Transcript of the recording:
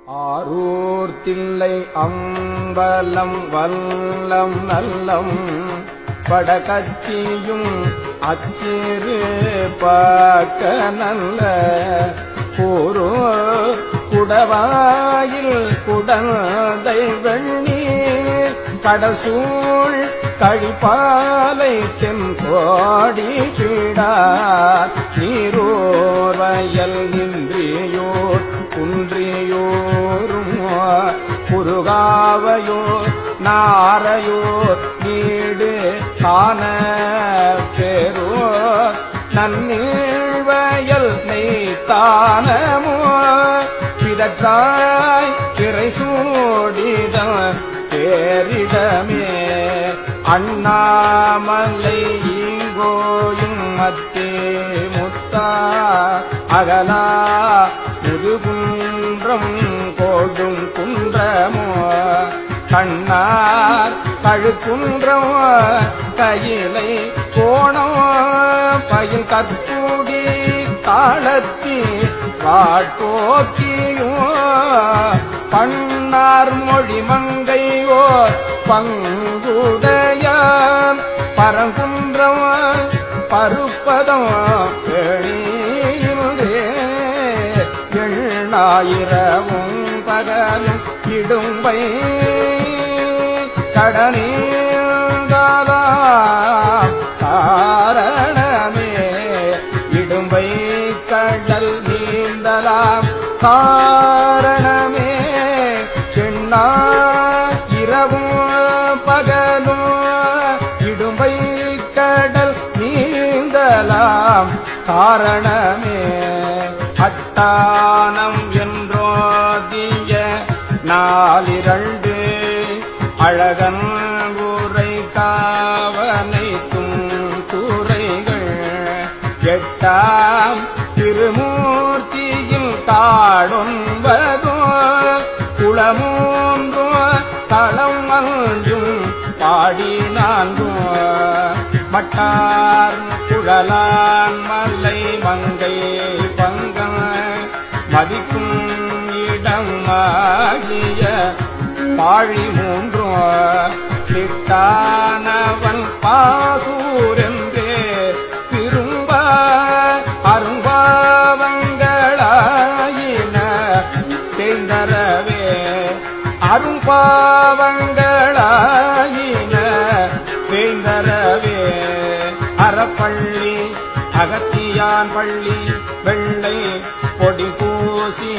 ஆரூர் தில்லை அம்பலம் வல்லம் நல்லம் படகச்சியும் அச்சிறு பாக்க நல்ல கூரோ குடவாயில் குடந்தை வெண்ணீர் கடசூழ் கழிப்பாலை தென் கோடி பீடார் நீரோர் வயல் நின்றியோர் குன்றியோரும் குறுகாவையோர் நாரையோர் நீடு காண பேரோர் நன்னீழ்வயல் நெய்த்தானமோ பிதற்றாய் திரை சூடிதம் பேரிடமே அண்ணாமலை ஈங்கோயும் மத்தே முத்தா அகலா முதுகுன்றம் கோடும் குன்றமோ கண்ணார் கழுக்குன்றம் கையிலை கோணம் பயில் கற்பூடி காலத்தி வாட்போக்கியும் பண்ணார் மொழி மங்கையோர் பங்குடைய பரங்குன்றம் பருப்பதம் கேளீரே எண்ணாயிரமும் பகலும் இடும்பை கடனீந்தாலா காரணமே இடும்பை கடல் நீந்தலாம் காரணமே எண்ணா இரவும் பகலும் இடும்பை கடல் நீந்தலாம் காரணமே அட்டானம் என்றோதிய நாலிரண்டு அழகன் ஊரை காவனைத்தும் துறைகள் எட்டாம் திருமூர்த்தியில் காடொன்பதோ குளமூன்றோ களம் அஞ்சும் பாடி நான்கும் மட்டார் குழலான் மலை மங்கை பங்கம் மதிக்கும் இடம் ஆகிய பாழி மூன்றும் சிட்டானவன் பாசூரென்றே திரும்ப அரும்பாவங்களாயின தேந்தரவே அரும்பாவங்களாயின தேந்தரவே அறப்பள்ளி அகத்தியான் பள்ளி வெள்ளை பொடி பூசி